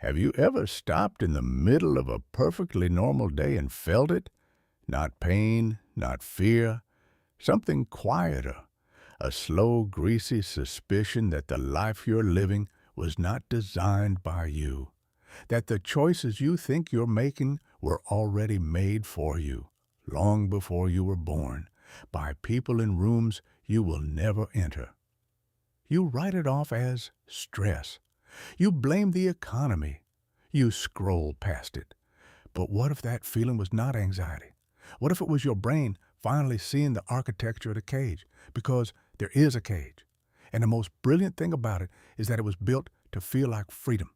Have you ever stopped in the middle of a perfectly normal day and felt it? Not pain, not fear, something quieter. A slow, greasy suspicion that the life you're living was not designed by you. That the choices you think you're making were already made for you, long before you were born, by people in rooms you will never enter. You write it off as stress. You blame the economy. You scroll past it. But what if that feeling was not anxiety? What if it was your brain finally seeing the architecture of the cage? Because there is a cage. And the most brilliant thing about it is that it was built to feel like freedom.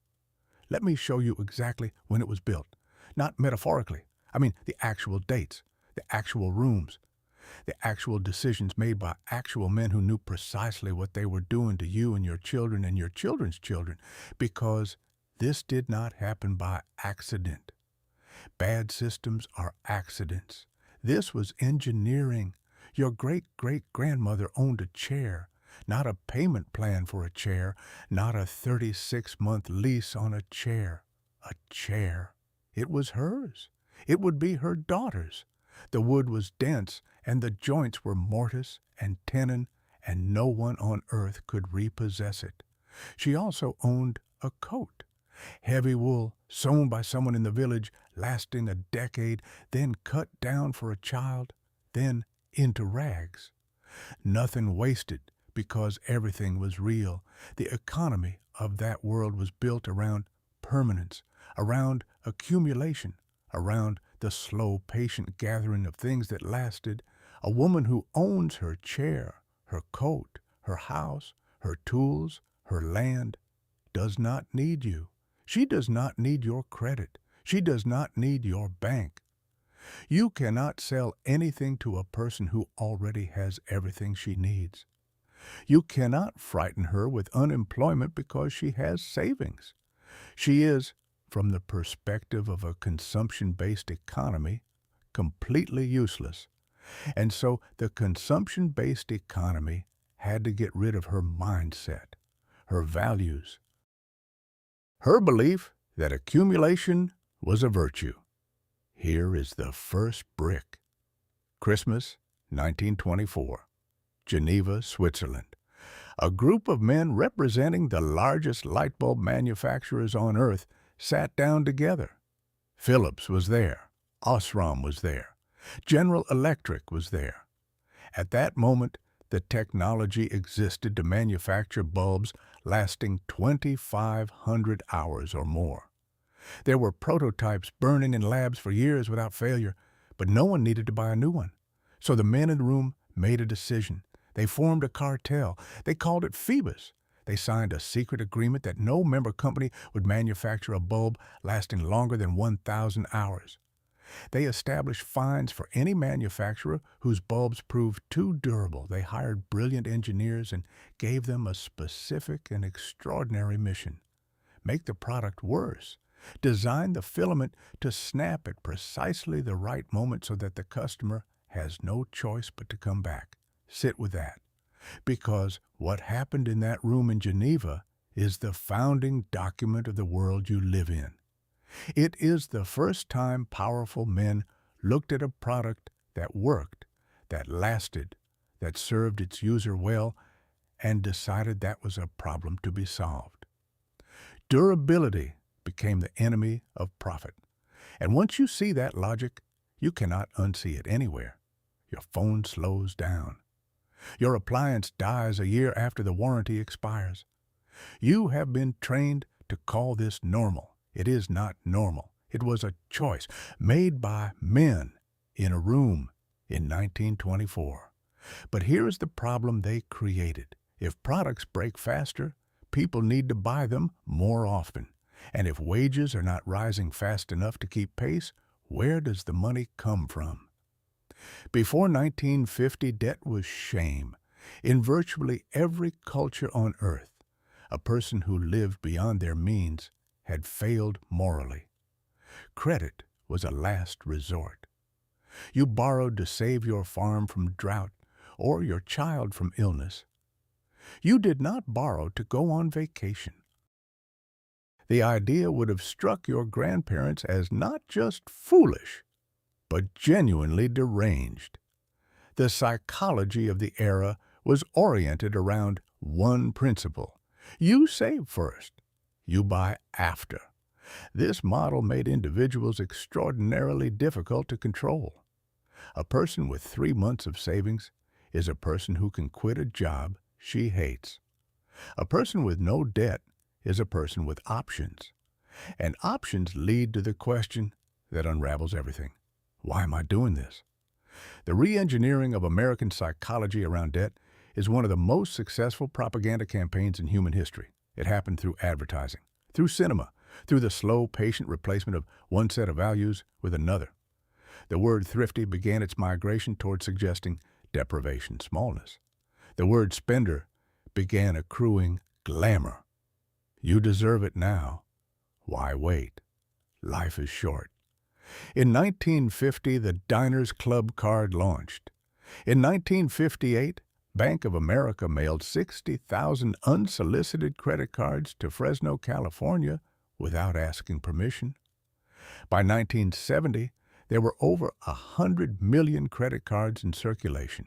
Let me show you exactly when it was built. Not metaphorically. I mean the actual dates, the actual rooms, the actual decisions made by actual men who knew precisely what they were doing to you and your children and your children's children, because this did not happen by accident. Bad systems are accidents. This was engineering. Your great-great-grandmother owned a chair, not a payment plan for a chair, not a 36-month lease on a chair. A chair. It was hers. It would be her daughter's. The wood was dense, and the joints were mortise and tenon, and no one on earth could repossess it. She also owned a coat. Heavy wool, sewn by someone in the village, lasting a decade, then cut down for a child, then into rags. Nothing wasted, because everything was real. The economy of that world was built around permanence, around accumulation, around the slow, patient gathering of things that lasted. A woman who owns her chair, her coat, her house, her tools, her land, does not need you. She does not need your credit. She does not need your bank. You cannot sell anything to a person who already has everything she needs. You cannot frighten her with unemployment because she has savings. She is, from the perspective of a consumption-based economy, completely useless. And so the consumption-based economy had to get rid of her mindset, her values, her belief that accumulation was a virtue. Here is the first brick. Christmas, 1924. Geneva, Switzerland. A group of men representing the largest light bulb manufacturers on earth sat down together. Philips was there. Osram was there. General Electric was there. At that moment, the technology existed to manufacture bulbs lasting 2,500 hours or more. There were prototypes burning in labs for years without failure, but no one needed to buy a new one. So the men in the room made a decision. They formed a cartel. They called it Phoebus. They signed a secret agreement that no member company would manufacture a bulb lasting longer than 1,000 hours. They established fines for any manufacturer whose bulbs proved too durable. They hired brilliant engineers and gave them a specific and extraordinary mission. Make the product worse. Design the filament to snap at precisely the right moment so that the customer has no choice but to come back. Sit with that. Because what happened in that room in Geneva is the founding document of the world you live in. It is the first time powerful men looked at a product that worked, that lasted, that served its user well, and decided that was a problem to be solved. Durability became the enemy of profit. And once you see that logic, you cannot unsee it anywhere. Your phone slows down. Your appliance dies a year after the warranty expires. You have been trained to call this normal. It is not normal. It was a choice made by men in a room in 1924. But here is the problem they created. If products break faster, people need to buy them more often. And if wages are not rising fast enough to keep pace, where does the money come from? Before 1950, debt was shame. In virtually every culture on earth, a person who lived beyond their means had failed morally. Credit was a last resort. You borrowed to save your farm from drought or your child from illness. You did not borrow to go on vacation. The idea would have struck your grandparents as not just foolish, but genuinely deranged. The psychology of the era was oriented around one principle. You save first, you buy after. This model made individuals extraordinarily difficult to control. A person with 3 months of savings is a person who can quit a job she hates. A person with no debt is a person with options. And options lead to the question that unravels everything. Why am I doing this? The re-engineering of American psychology around debt is one of the most successful propaganda campaigns in human history. It happened through advertising, through cinema, through the slow, patient replacement of one set of values with another. The word thrifty began its migration toward suggesting deprivation, smallness. The word spender began accruing glamour. You deserve it now. Why wait? Life is short. In 1950, the Diners Club card launched. In 1958, Bank of America mailed 60,000 unsolicited credit cards to Fresno, California, without asking permission. By 1970, there were over 100 million credit cards in circulation.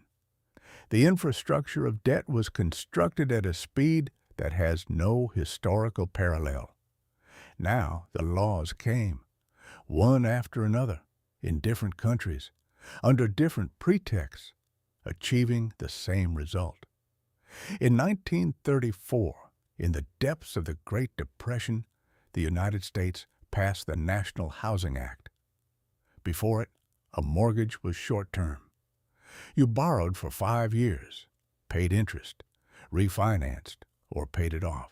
The infrastructure of debt was constructed at a speed that has no historical parallel. Now the laws came, one after another, in different countries, under different pretexts, achieving the same result. In 1934, in the depths of the Great Depression, the United States passed the National Housing Act. Before it, a mortgage was short-term. You borrowed for 5 years, paid interest, refinanced, or paid it off.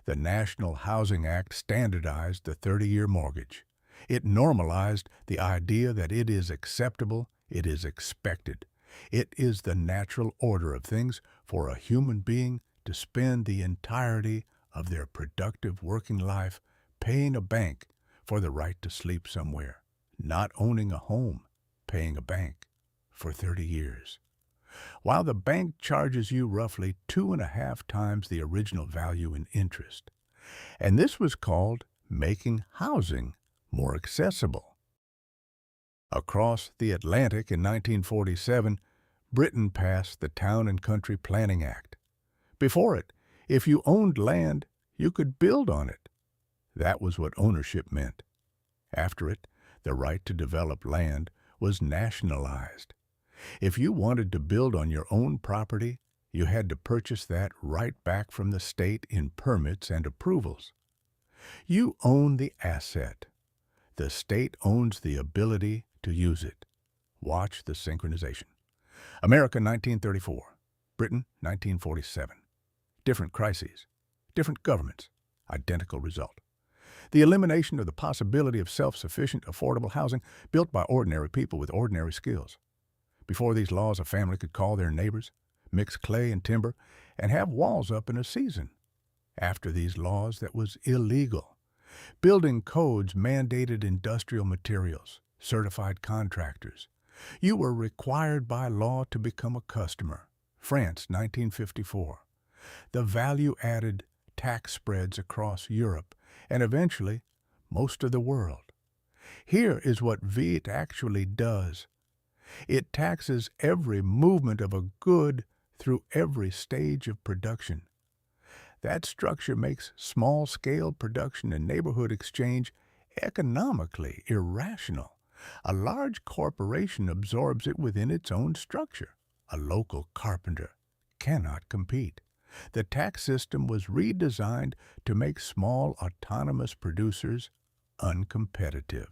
The National Housing Act standardized the 30-year mortgage. It normalized the idea that it is acceptable, it is expected. It is the natural order of things for a human being to spend the entirety of their productive working life paying a bank for the right to sleep somewhere, not owning a home, paying a bank for 30 years. While the bank charges you roughly 2.5 times the original value in interest. And this was called making housing more accessible. Across the Atlantic in 1947, Britain passed the Town and Country Planning Act. Before it, if you owned land, you could build on it. That was what ownership meant. After it, the right to develop land was nationalized. If you wanted to build on your own property, you had to purchase that right back from the state in permits and approvals. You own the asset. The state owns the ability to use it. Watch the synchronization. America, 1934. Britain, 1947. Different crises, different governments, identical result. The elimination of the possibility of self-sufficient, affordable housing built by ordinary people with ordinary skills. Before these laws, a family could call their neighbors, mix clay and timber, and have walls up in a season. After these laws, that was illegal. Building codes mandated industrial materials, certified contractors. You were required by law to become a customer. France, 1954. The value-added tax spreads across Europe, and eventually, most of the world. Here is what VAT actually does. It taxes every movement of a good through every stage of production. That structure makes small-scale production and neighborhood exchange economically irrational. A large corporation absorbs it within its own structure. A local carpenter cannot compete. The tax system was redesigned to make small autonomous producers uncompetitive,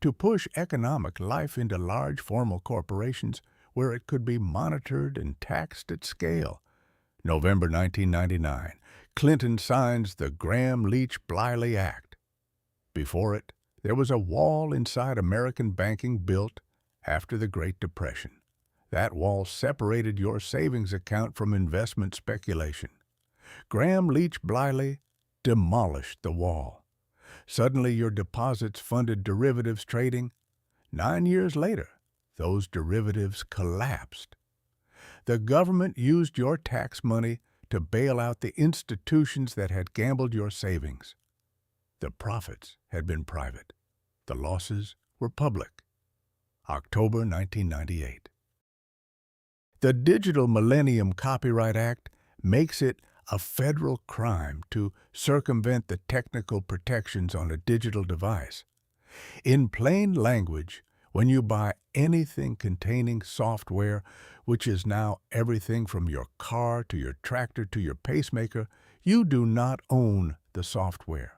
to push economic life into large formal corporations where it could be monitored and taxed at scale. November 1999, Clinton signs the Gramm-Leach-Bliley Act. Before it, there was a wall inside American banking built after the Great Depression. That wall separated your savings account from investment speculation. Gramm-Leach-Bliley demolished the wall. Suddenly your deposits funded derivatives trading. 9 years later, those derivatives collapsed. The government used your tax money to bail out the institutions that had gambled your savings. The profits had been private. The losses were public. October 1998. The Digital Millennium Copyright Act makes it a federal crime to circumvent the technical protections on a digital device. In plain language, when you buy anything containing software, which is now everything from your car to your tractor to your pacemaker, you do not own the software.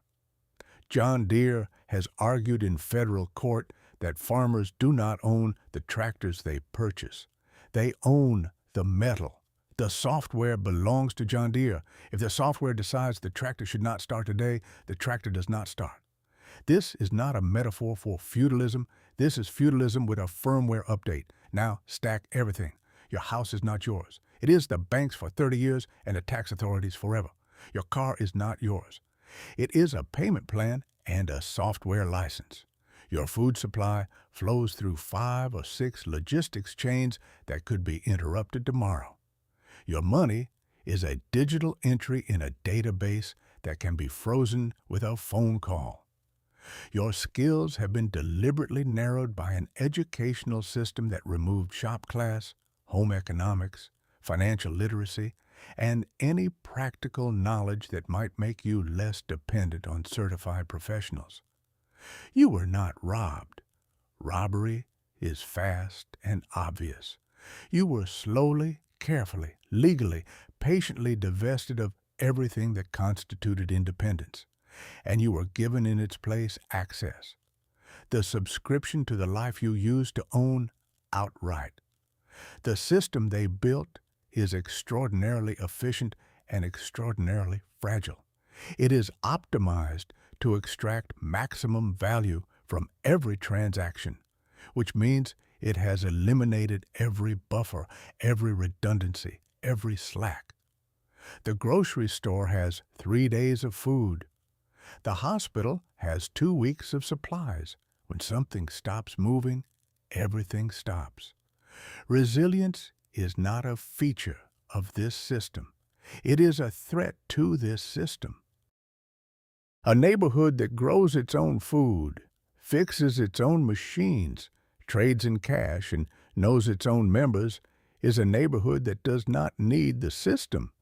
John Deere has argued in federal court that farmers do not own the tractors they purchase. They own the metal. The software belongs to John Deere. If the software decides the tractor should not start today, the tractor does not start. This is not a metaphor for feudalism. This is feudalism with a firmware update. Now stack everything. Your house is not yours. It is the bank's for 30 years and the tax authorities forever. Your car is not yours. It is a payment plan and a software license. Your food supply flows through 5 or 6 logistics chains that could be interrupted tomorrow. Your money is a digital entry in a database that can be frozen with a phone call. Your skills have been deliberately narrowed by an educational system that removed shop class, home economics, financial literacy, and any practical knowledge that might make you less dependent on certified professionals. You were not robbed. Robbery is fast and obvious. You were slowly, carefully, legally, patiently divested of everything that constituted independence, and you were given in its place access, the subscription to the life you used to own outright. The system they built is extraordinarily efficient and extraordinarily fragile. It is optimized to extract maximum value from every transaction, which means it has eliminated every buffer, every redundancy, every slack. The grocery store has 3 days of food. The hospital has 2 weeks of supplies. When something stops moving, everything stops. Resilience is not a feature of this system. It is a threat to this system. A neighborhood that grows its own food, fixes its own machines, trades in cash, and knows its own members is a neighborhood that does not need the system.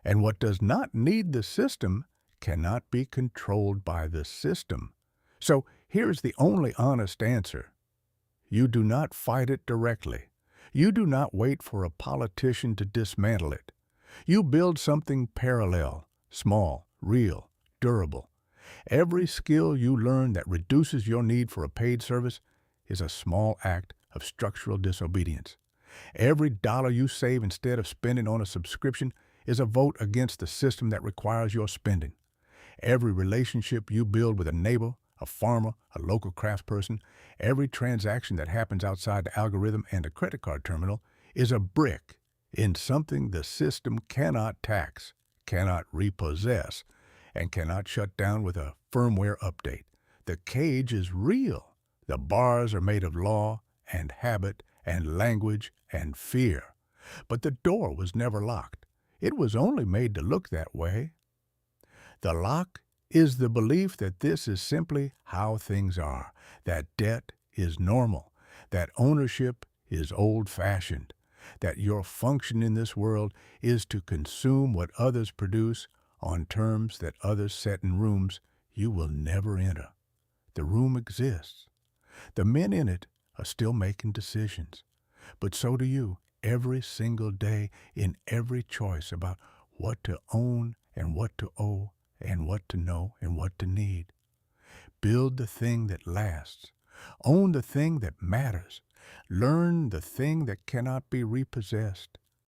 And what does not need the system cannot be controlled by the system. So here's the only honest answer. You do not fight it directly. You do not wait for a politician to dismantle it. You build something parallel, small, real, durable. Every skill you learn that reduces your need for a paid service is a small act of structural disobedience. Every dollar you save instead of spending on a subscription is a vote against the system that requires your spending. Every relationship you build with a neighbor, a farmer, a local craftsperson, every transaction that happens outside the algorithm and a credit card terminal is a brick in something the system cannot tax, cannot repossess, and cannot shut down with a firmware update. The cage is real. The bars are made of law and habit and language and fear. But the door was never locked. It was only made to look that way. The lock is the belief that this is simply how things are, that debt is normal, that ownership is old-fashioned, that your function in this world is to consume what others produce on terms that others set in rooms you will never enter. The room exists. The men in it are still making decisions, but so do you every single day in every choice about what to own and what to owe and what to know and what to need. Build the thing that lasts. Own the thing that matters. Learn the thing that cannot be repossessed.